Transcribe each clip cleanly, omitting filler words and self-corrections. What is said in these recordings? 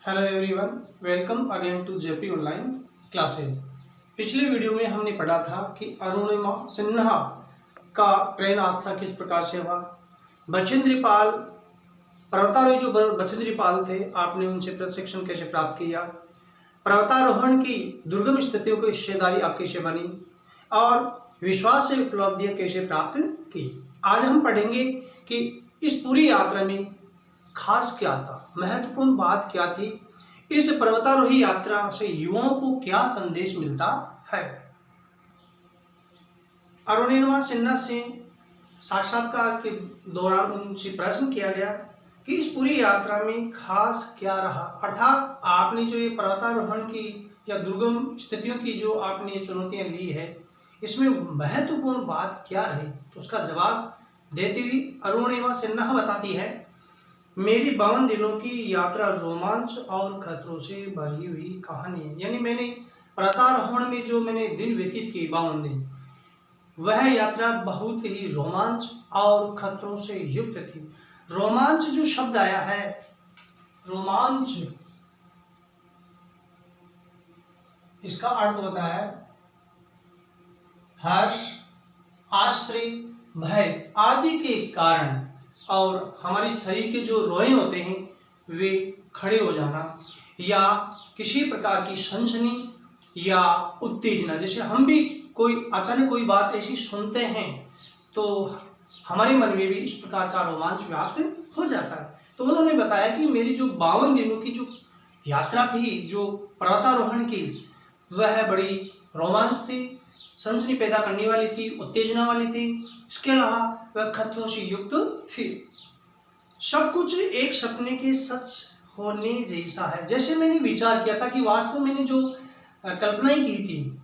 Hello everyone, welcome again to JP online classes. पिछले video में हमने पढ़ा था कि अरुणिमा सिन्हा का ट्रेन हादसा किस प्रकार से हुआ। बछेंद्री पाल, पर्वतारोही जो बछेंद्री पाल थे, आपने उनसे प्रशिक्षण कैसे प्राप्त किया, पर्वतारोहण की दुर्गम स्थितियों की हिस्सेदारी आप कैसे बनी और विश्वास से उपलब्धियां कैसे प्राप्त की। आज हम पढ़ेंगे कि इस पूरी यात्रा में खास क्या था, महत्वपूर्ण बात क्या थी, इस पर्वतारोही यात्रा से युवाओं को क्या संदेश मिलता है। अरुणिमा सिन्हा से साक्षात्कार के दौरान उनसे प्रश्न किया गया कि इस पूरी यात्रा में खास क्या रहा, अर्थात आपने जो ये पर्वतारोहण की या दुर्गम स्थितियों की जो आपने चुनौतियां ली है, इसमें महत्वपूर्ण बात क्या रही। तो उसका जवाब देती हुई अरुणिमा सिन्हा बताती है, मेरी 52 दिनों की यात्रा रोमांच और खतरों से भरी हुई कहानी है। यानी मैंने पर्वतारोहण में जो मैंने दिन व्यतीत किए 52 दिन, वह यात्रा बहुत ही रोमांच और खतरों से युक्त थी। रोमांच जो शब्द आया है, रोमांच, इसका अर्थ होता है हर्ष, आश्चर्य, भय आदि के कारण और हमारे शरीर के जो रोए होते हैं वे खड़े हो जाना, या किसी प्रकार की सनसनी या उत्तेजना। जैसे हम भी कोई अचानक कोई बात ऐसी सुनते हैं तो हमारे मन में भी इस प्रकार का रोमांच व्याप्त हो जाता है। तो उन्होंने बताया कि मेरी जो 52 दिनों की जो यात्रा थी, जो पर्वतारोहण की, वह बड़ी रोमांच थी, सनसनी पैदा करने वाली थी, उत्तेजना वाली थी। इसके अलावा वह खतरों से युक्त थी। सब कुछ एक सपने के सच होने जैसा है। जैसे मैंने विचार किया था कि वास्तव में मैंने जो कल्पनाएं की थी,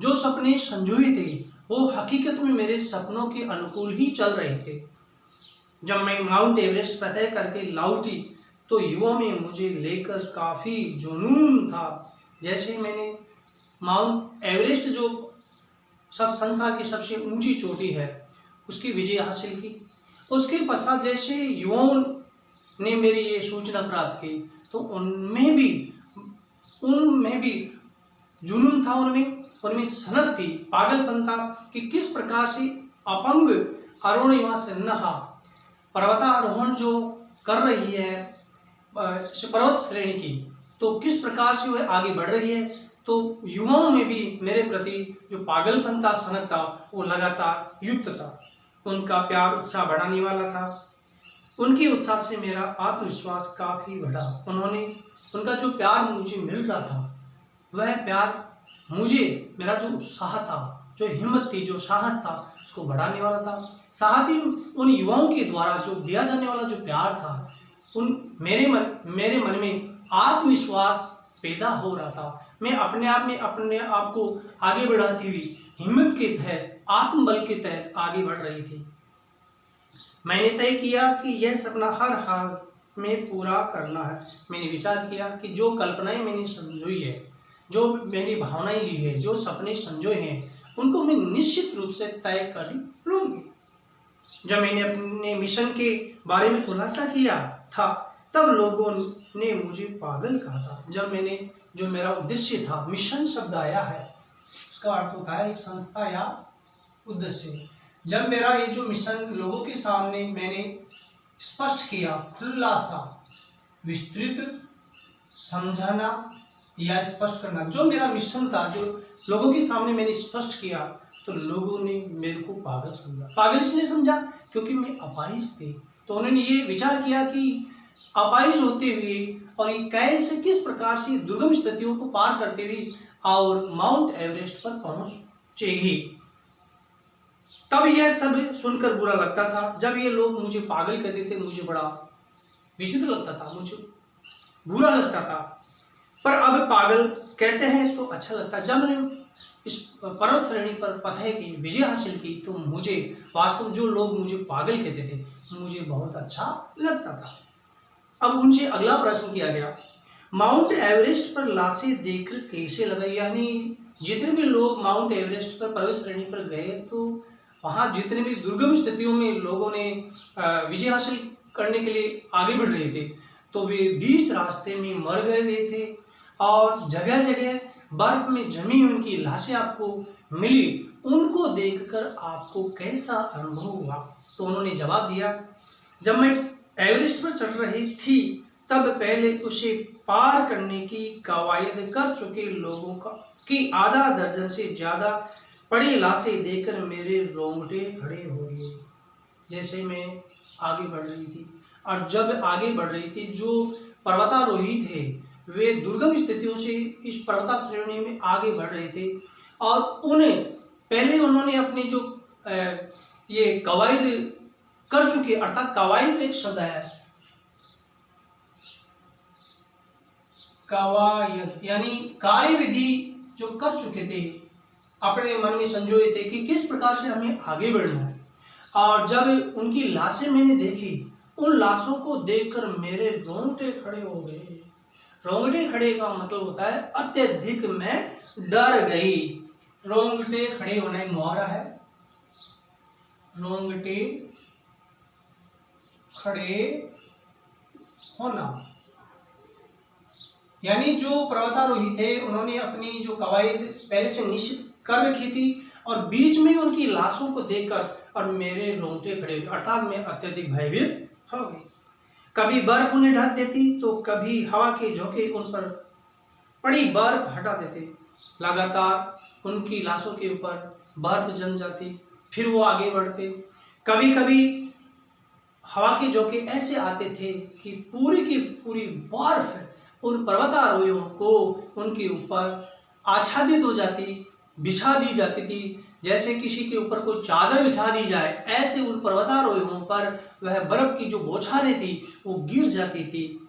जो सपने संजोए थे, वो हकीकत में मेरे सपनों के अनुकूल ही चल रहे थे। जब मैं माउंट एवरेस्ट फतह करके लौटी तो युवा में मुझे लेकर काफ़ी जुनून था। जैसे मैंने माउंट एवरेस्ट जो सब संसार की सबसे ऊंची चोटी है, उसकी विजय हासिल की, उसके पश्चात जैसे युवाओं ने मेरी ये सूचना प्राप्त की तो उनमें भी जुनून था, उनमें सनक थी, पागलपन था कि किस प्रकार से अपंग अरुणिमा सिन्हा पर्वतारोहण जो कर रही है पर्वत श्रेणी की, तो किस प्रकार से वह आगे बढ़ रही है। तो युवाओं में भी मेरे प्रति जो पागलपन था, सनक था, वो लगातार युक्त था। उनका प्यार उत्साह बढ़ाने वाला था। उनके उत्साह से मेरा आत्मविश्वास काफ़ी बढ़ा। उनका जो प्यार मुझे मिल रहा था, वह प्यार मुझे, मेरा जो उत्साह था, जो हिम्मत थी, जो साहस था, उसको बढ़ाने वाला था। साथ ही उन युवाओं के द्वारा जो दिया जाने वाला जो प्यार था, मेरे मन में आत्मविश्वास पैदा हो रहा था। मैं अपने आप को आगे बढ़ाती हुई हिम्मत के तहत, आत्मबल के तहत आगे बढ़ रही थी। मैंने तय किया कि यह सपना हर हाल में पूरा करना है। मैंने विचार किया कि जो कल्पनाएं मैंने संजोई है, जो मैंने भावनाएं ली है, जो सपने संजोए हैं, उनको मैं निश्चित रूप से तय कर लूंगी। जब मैंने अपने मिशन के बारे में खुलासा किया था, तब लोगों ने मुझे पागल कहा था। जब मैंने जो मेरा उद्देश्य था, मिशन शब्द आया है, उसका अर्थ होता है एक संस्था या उद्देश्य। जब मेरा ये जो मिशन लोगों के सामने मैंने स्पष्ट किया, खुलासा, विस्तृत समझाना या स्पष्ट करना, जो मेरा मिशन था, जो लोगों के सामने मैंने स्पष्ट किया, तो लोगों ने मेरे को पागल समझा। पागल इसलिए समझा क्योंकि मैं अपाहिज थी। तो उन्होंने ये विचार किया कि अपाहिज होते हुए और ये कैसे, किस प्रकार से दुर्गम स्थितियों को पार करते हुए और माउंट एवरेस्ट पर पहुंचेगी। तब यह सब सुनकर बुरा लगता था। जब ये लोग मुझे पागल कहते थे, मुझे बड़ा विचित्र लगता था, मुझे बुरा लगता था। पर अब पागल कहते हैं तो अच्छा लगता है। जब मैंने इस पर्वत श्रेणी पर फतह की, विजय हासिल की, तो मुझे वास्तव जो लोग मुझे पागल कहते थे, मुझे बहुत अच्छा लगता था। अब उनसे अगला प्रश्न किया गया, माउंट एवरेस्ट पर लाशें देखकर कैसे लगा। यानी जितने भी लोग माउंट एवरेस्ट पर पर्वत श्रेणी पर गए, तो वहाँ जितने भी दुर्गम स्थितियों में लोगों ने विजय हासिल करने के लिए आगे बढ़ रहे थे, तो वे बीच रास्ते में मर गए थे और जगह जगह बर्फ में जमी उनकी लाशें आपको मिली, उनको देखकर आपको कैसा अनुभव हुआ? तो उन्होंने जवाब दिया, जब मैं एवरेस्ट पर चढ़ रही थी तब पहले उसे पार करने की कवायद कर चुके लोगों की आधा दर्जन से ज़्यादा पड़ी लाशें देखकर मेरे रोंगटे खड़े हो गए। जैसे मैं आगे बढ़ रही थी और जब आगे बढ़ रही थी, जो पर्वतारोही थे वे दुर्गम स्थितियों से इस पर्वता श्रेणी में आगे बढ़ रहे थे और उन्हें पहले उन्होंने अपनी जो ये कवायद कर चुके, अर्थात कवायद एक शब्द है, कवायद यानी कार्यविधि जो कर चुके थे, अपने मन में संजोए थे कि किस प्रकार से हमें आगे बढ़ना है। और जब उनकी लाशें मैंने देखी, उन लाशों को देखकर मेरे रोंगटे खड़े हो गए। रोंगटे खड़े का मतलब होता है अत्यधिक मैं डर गई। रोंगटे खड़े होना एक मुहावरा है, रोंगटे खड़े होना, यानी जो पर्वतारोही थे उन्होंने अपनी जो कवायद पहले से निश्चित कर रखी थी और बीच में उनकी लाशों को देखकर और मेरे रोंगटे खड़े हुए, अर्थात मैं अत्यधिक भयभीत हो गई। कभी बर्फ उन्हें ढक देती तो कभी हवा के झोंके उन पर पड़ी बर्फ हटा देते। लगातार उनकी लाशों के ऊपर बर्फ जम जाती, फिर वो आगे बढ़ते। कभी कभी हवा के झोंके ऐसे आते थे कि पूरी की पूरी बर्फ उन पर्वतारोहियों को उनके ऊपर आच्छादित हो जाती, बिछा दी जाती थी। जैसे किसी के ऊपर कोई चादर बिछा दी जाए, ऐसे उन पर्वतारोहियों पर वह बर्फ की जो बौछारें थी वो गिर जाती थी।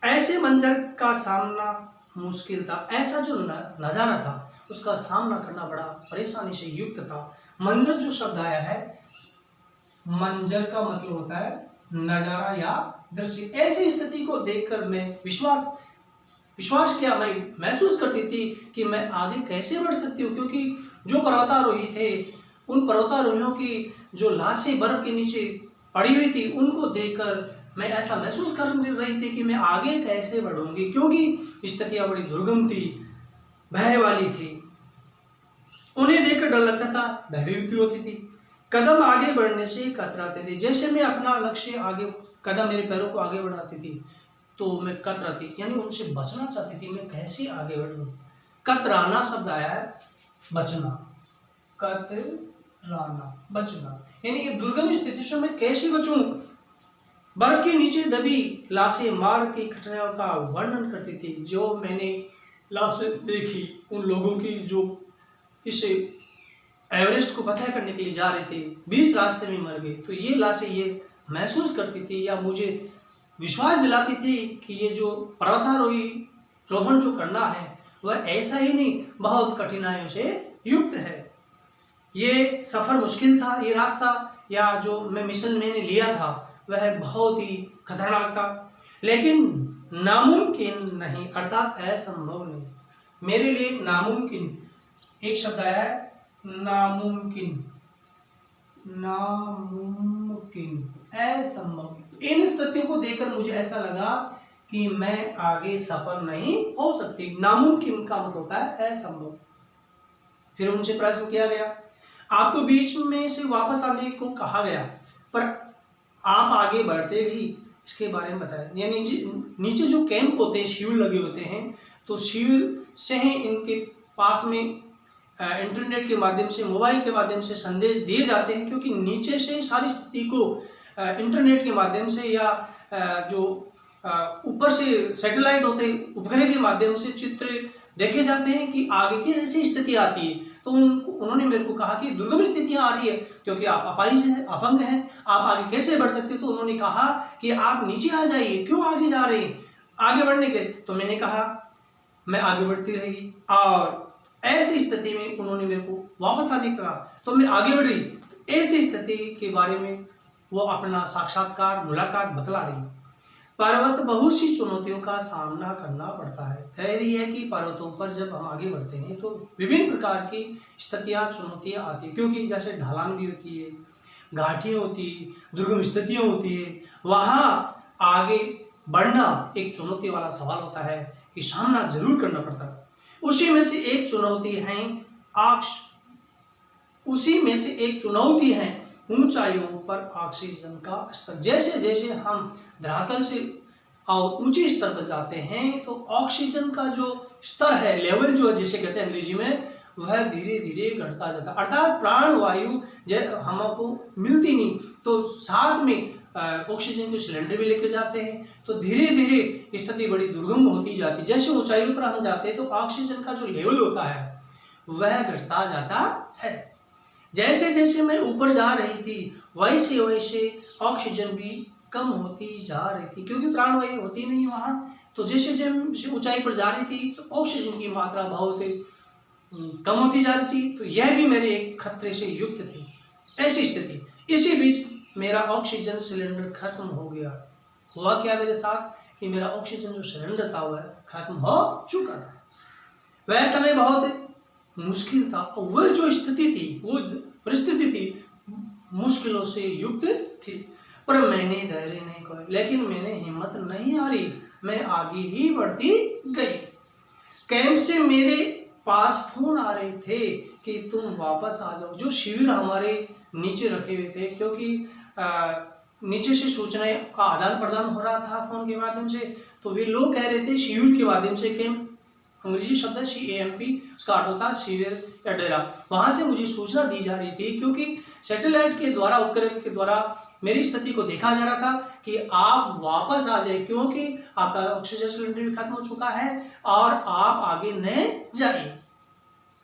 ऐसे मंजर का सामना मुश्किल था। ऐसा जो नज़ारा था उसका सामना करना बड़ा परेशानी से युक्त था। मंजर जो शब्द आया है, मंजर का मतलब होता है नज़ारा या दृश्य। ऐसी स्थिति को देखकर मैं विश्वास किया, मैं महसूस करती थी कि मैं आगे कैसे बढ़ सकती हूँ, क्योंकि जो पर्वतारोही थे उन पर्वतारोहियों की जो लाशें बर्फ के नीचे पड़ी हुई थी उनको देखकर मैं ऐसा महसूस कर रही थी कि मैं आगे कैसे बढ़ूंगी, क्योंकि स्थितियाँ बड़ी दुर्गम थी, भय वाली थी। उन्हें देखकर डर लगता था, भयभीति होती थी, कदम आगे बढ़ने से कतराते थे। जैसे मैं अपना लक्ष्य आगे, कदम मेरे पैरों को आगे बढ़ाती थी तो मैं कतराती, यानी उनसे बचना चाहती थी। मैं कैसे आगे बढ़ूं? कतराना शब्द आया है, बचना, कतराना, बचना, यानी कि दुर्गम स्थिति से मैं कैसे बचूं। बर्फ के नीचे दबी लाशें मार्ग की कठिनाइयों का वर्णन करती थी। जो मैंने लाशें देखी उन लोगों की जो इस एवरेस्ट को फतह करने के लिए जा रहे थे, 20 रास्ते में मर गए, तो ये लाशें ये महसूस करती थी या मुझे विश्वास दिलाती थी कि ये जो पर्वतारोहण जो करना है वह ऐसा ही नहीं, बहुत कठिनाइयों से युक्त है। ये सफ़र मुश्किल था, ये रास्ता या जो मिशन मैंने लिया था वह बहुत ही खतरनाक था, लेकिन नामुमकिन नहीं, अर्थात असंभव नहीं। मेरे लिए नामुमकिन, एक शब्द आया है नामुमकिन, नामुमकिन, असंभव। इन स्थितियों को देखकर मुझे ऐसा लगा कि मैं आगे सफल नहीं हो सकती। नामुमकिन का मतलब होता है असंभव। फिर उनसे प्रश्न किया गया, आपको बीच में से वापस आने को कहा गया पर आप आगे बढ़ते भी, इसके बारे में बताएं। यानी नीचे जो कैंप होते हैं, शिविर लगे होते हैं, तो शिविर से ही इनके पास में इंटरनेट के माध्यम से, मोबाइल के माध्यम से संदेश दिए जाते हैं, क्योंकि नीचे से सारी स्थिति को इंटरनेट के माध्यम से या जो ऊपर से सैटेलाइट होते हैं उपग्रह के माध्यम से चित्र देखे जाते हैं कि आगे की ऐसी स्थिति आती है। तो उन्होंने मेरे को कहा कि दुर्गम स्थितियां आ रही है, क्योंकि आप अपाहिज हैं, अपंग हैं, आप आगे कैसे बढ़ सकते? तो उन्होंने कहा कि आप नीचे आ जाइए, क्यों आगे जा रहे हैं आगे बढ़ने के? तो मैंने कहा मैं आगे बढ़ती रहेगी, और ऐसी स्थिति में उन्होंने मेरे को वापस आने का, तो मैं आगे बढ़ रही। ऐसी स्थिति के बारे में वो अपना साक्षात्कार, मुलाकात बतला रही। पर्वत बहुत सी चुनौतियों का सामना करना पड़ता है। कह रही है कि पर्वतों पर जब हम आगे बढ़ते हैं तो विभिन्न प्रकार की स्थितियाँ, चुनौतियाँ आती है, क्योंकि जैसे ढलान भी होती है, घाटियाँ होती है, दुर्गम स्थितियाँ होती है, वहाँ आगे बढ़ना एक चुनौती वाला सवाल होता है कि सामना जरूर करना पड़ता है। उसी में से एक चुनौती है ऊंचाइयों पर ऑक्सीजन का स्तर। जैसे जैसे हम धरातल से और ऊंचे स्तर पर जाते हैं तो ऑक्सीजन का जो स्तर है, लेवल जो है जिसे कहते हैं अंग्रेजी में, वह धीरे धीरे घटता जाता है। अर्थात प्राणवायु हमको मिलती नहीं तो साथ में ऑक्सीजन के सिलेंडर भी लेकर जाते हैं, तो धीरे धीरे स्थिति बड़ी दुर्गम होती जाती है। जैसे ऊंचाइयों पर हम जाते हैं तो ऑक्सीजन का जो लेवल होता है वह घटता जाता है। जैसे जैसे मैं ऊपर जा रही थी वैसे वैसे ऑक्सीजन भी कम होती जा रही थी, क्योंकि प्राणवायु होती नहीं वहाँ। तो जैसे जैसे ऊंचाई पर जा रही थी तो ऑक्सीजन की मात्रा बहुत कम होती जा रही थी, तो यह भी मेरे एक खतरे से युक्त थी ऐसी स्थिति। इसी बीच मेरा ऑक्सीजन सिलेंडर खत्म हो गया। हुआ क्या मेरे साथ कि मेरा ऑक्सीजन जो सिलेंडर था वह खत्म हो चुका था। वह समय बहुत मुश्किल था, वह जो स्थिति थी, वो परिस्थिति थी, मुश्किलों से युक्त थी। पर मैंने धैर्य नहीं खोया, लेकिन मैंने हिम्मत नहीं हारी, मैं आगे ही बढ़ती गई। कैंप से मेरे पास फोन आ रहे थे कि तुम वापस आ जाओ। जो शिविर हमारे नीचे रखे हुए थे, क्योंकि नीचे से सूचनाएं का आदान प्रदान हो रहा था फोन के माध्यम से, तो वे लोग कह रहे थे शिविर के माध्यम से, कैंप अंग्रेजी शब्द है CAMP, उसका अर्थ होता है शिविर या डेरा। वहां से मुझे सूचना दी जा रही थी, क्योंकि सैटेलाइट के द्वारा, उपग्रह के द्वारा मेरी स्थिति को देखा जा रहा था कि आप वापस आ जाए, क्योंकि आपका ऑक्सीजन सिलेंडर भी खत्म हो चुका है और आप आगे न जाइए।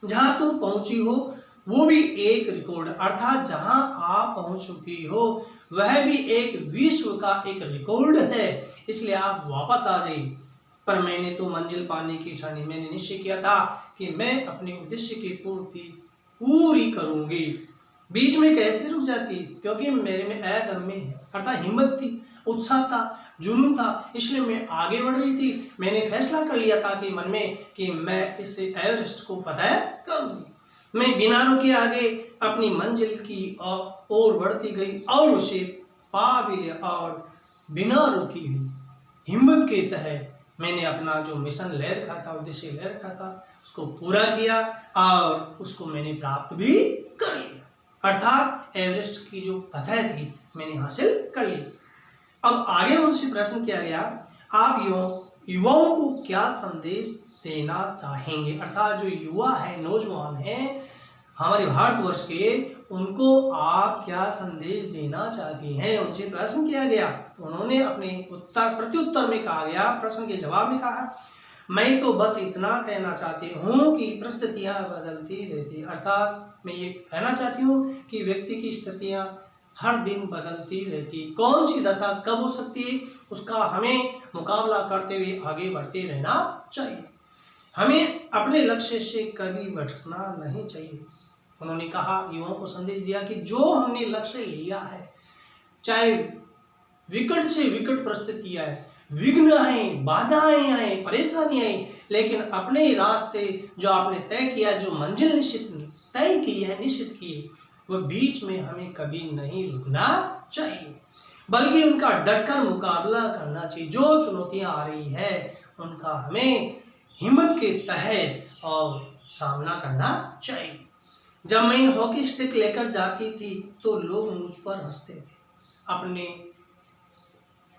जहां तुम पहुंची हो वो भी एक रिकॉर्ड, अर्थात जहां आप पहुंच चुकी हो वह भी एक विश्व का एक रिकॉर्ड है, इसलिए आप वापस आ जाइए। पर मैंने तो मंजिल पाने की ठानी, मैंने निश्चय किया था कि मैं अपने उद्देश्य की पूर्ति पूरी करूंगी। बीच में कैसे रुक जाती, क्योंकि मेरे में अदम्य है, अर्थात हिम्मत थी, उत्साह था, जुनून था, इसलिए मैं आगे बढ़ रही थी। मैंने फैसला कर लिया था कि मन में कि मैं इस एवरेस्ट को फतह करूंगी। मैं बिना रुके आगे अपनी मंजिल की ओर बढ़ती गई और उसे पा भी लिया, और बिना रुकी हुई हिम्मत के तहत मैंने अपना जो मिशन ले रखा था, उद्देश्य ले रखा था, उसको पूरा किया और उसको मैंने प्राप्त भी कर लिया। अर्थात एवरेस्ट की जो फतह थी मैंने हासिल कर ली। अब आगे उनसे प्रश्न किया गया, आप युवाओं को क्या संदेश देना चाहेंगे? अर्थात जो युवा है, नौजवान हैं हमारे भारतवर्ष के, उनको आप क्या संदेश देना चाहती हैं? उनसे प्रश्न किया गया, तो उन्होंने अपने प्रत्युत्तर में कहा गया, प्रश्न के जवाब में कहा, मैं तो बस इतना कहना चाहती हूँ कि परिस्थितियाँ बदलती रहती। अर्थात मैं ये कहना चाहती हूँ कि व्यक्ति की स्थितियाँ हर दिन बदलती रहती, कौन सी दशा कब हो सकती है उसका हमें मुकाबला करते हुए आगे बढ़ते रहना चाहिए। हमें अपने लक्ष्य से कभी भटकना नहीं चाहिए। उन्होंने कहा, युवाओं को संदेश दिया कि जो हमने लक्ष्य लिया है, चाहे विकट से विकट परिस्थितियां आए, विघ्न आए, बाधाएं आए, परेशानियां आए, लेकिन अपने रास्ते जो आपने तय किया, जो मंजिल तय की है, निश्चित की है, वह बीच में हमें कभी नहीं रुकना चाहिए, बल्कि उनका डटकर मुकाबला करना चाहिए। जो चुनौतियां आ रही है उनका हमें हिम्मत के तहत और सामना करना चाहिए। जब मैं हॉकी स्टिक लेकर जाती थी तो लोग मुझ पर हंसते थे। अपने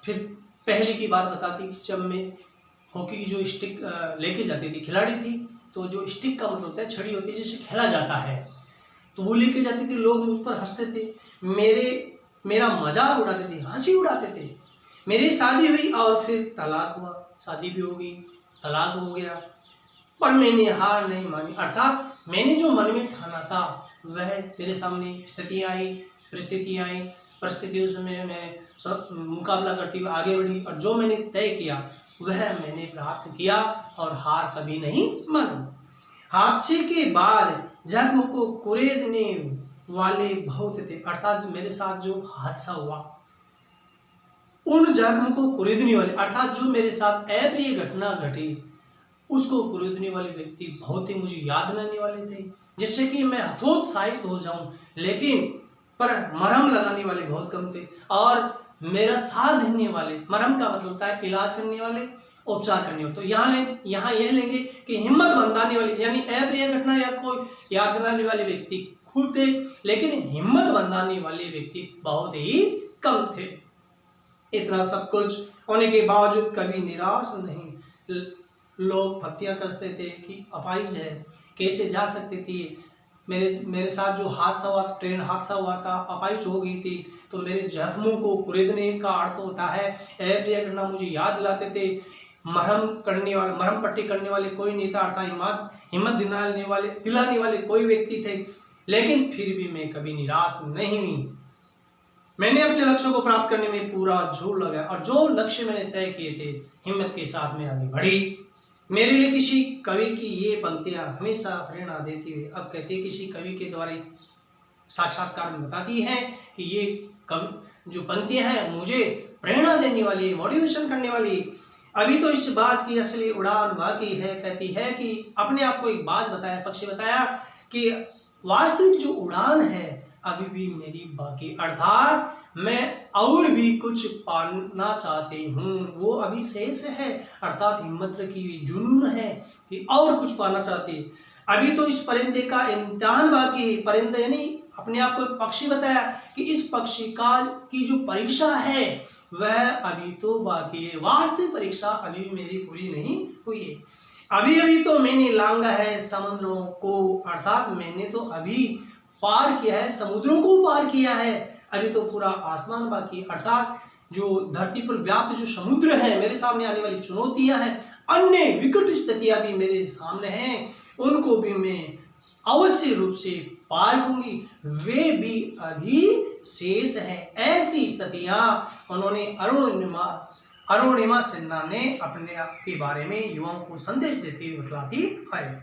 फिर पहले की बात बताती कि जब मैं हॉकी की जो स्टिक लेके जाती थी, खिलाड़ी थी, तो जो स्टिक का मतलब होता है, छड़ी होती है जिसे खेला जाता है, तो वो लेके जाती थी, लोग मुझ पर हंसते थे, मेरा मजाक उड़ाते थे, हंसी उड़ाते थे। मेरी शादी हुई और फिर तलाक हुआ, शादी भी हो गई, तलाक हो गया, पर मैंने हार नहीं मानी। अर्थात मैंने जो मन में ठाना था वह मेरे सामने स्थितियाँ आई, परिस्थितियाँ आई, परिस्थितियों से मैं मुकाबला करती हुई आगे बढ़ी, और जो मैंने तय किया वह मैंने प्राप्त किया और हार कभी नहीं मानी। हादसे के बाद जख्म को कुरेदने वाले बहुत थे। अर्थात जो मेरे साथ जो हादसा हुआ, उन जख्म को कुरेदने वाले, अर्थात जो मेरे साथ अप्रिय घटना घटी, उसको कुरेदने वाले व्यक्ति बहुत ही मुझे याद रहने वाले थे, जिससे कि मैं हतोत्साहित हो जाऊं, लेकिन पर मरहम लगाने वाले बहुत कम थे। और मेरा साथ देने वाले, मरहम का मतलब होता है इलाज करने वाले, उपचार करने वाले। तो यहाँ यह लेंगे कि हिम्मत बंधाने वाले, यानी अप्रिय घटना या कोई याद दिलाने वाले व्यक्ति खूब थे, लेकिन हिम्मत बंधाने वाले व्यक्ति बहुत ही कम थे। इतना सब कुछ होने के बावजूद कभी निराश नहीं। लोग भक्तियाँ करते थे कि अपाहिज है, कैसे जा सकती थी। मेरे साथ जो हादसा हुआ, ट्रेन हादसा हुआ था, अपाहिज हो गई थी, तो मेरे जख्मों को कुरेदने का अर्थ होता है अप्रिय घटना, मुझे याद दिलाते थे। मरहम पट्टी करने वाले कोई नहीं था, अर्थात हिम्मत दिलाने वाले कोई व्यक्ति थे, लेकिन फिर भी मैं कभी निराश नहीं हुई। मैंने अपने लक्ष्य को प्राप्त करने में पूरा जोर लगाया और जो लक्ष्य मैंने तय किए थे हिम्मत के साथ में आगे बढ़ी। मेरे लिए किसी कवि की ये पंक्तियां हमेशा प्रेरणा देती है। अब कहते हैं किसी कवि के द्वारा साक्षात्कार में बताती है कि ये कवि जो पंक्तियां हैं मुझे प्रेरणा देने वाली, मोटिवेशन करने वाली। अभी तो इस बाज की असली उड़ान बाकी है। कहती है कि अपने आप को एक बाज बताया, पक्षी बताया कि वास्तविक जो उड़ान है अभी भी मेरी बाकी, अर्थात मैं और भी कुछ पाना चाहती हूँ, वो अभी शेष है। अर्थात हिम्मत रखी हुई, जुनून है कि और कुछ पाना चाहती। अभी तो इस परिंदे का इम्तिहान बाकी है। परिंदे यानी अपने आप को पक्षी बताया कि इस पक्षी का की जो परीक्षा है वह अभी तो बाकी है। वास्तविक परीक्षा अभी भी मेरी पूरी नहीं हुई है। अभी तो मैंने लांघा है समुद्रों को, अर्थात मैंने तो अभी पार किया है, समुद्रों को पार किया है। अभी तो पूरा आसमान बाकी, अर्थात जो धरती पर व्याप्त जो समुद्र है, मेरे सामने आने वाली चुनौतियां हैं, अन्य विकट स्थितियां भी मेरे सामने हैं, उनको भी मैं अवश्य रूप से पार करूंगी, वे भी अभी शेष है। ऐसी स्थितियां उन्होंने अरुणिमा सिन्हा ने अपने आप के बारे में युवाओं को संदेश देती हुई बतलाती है।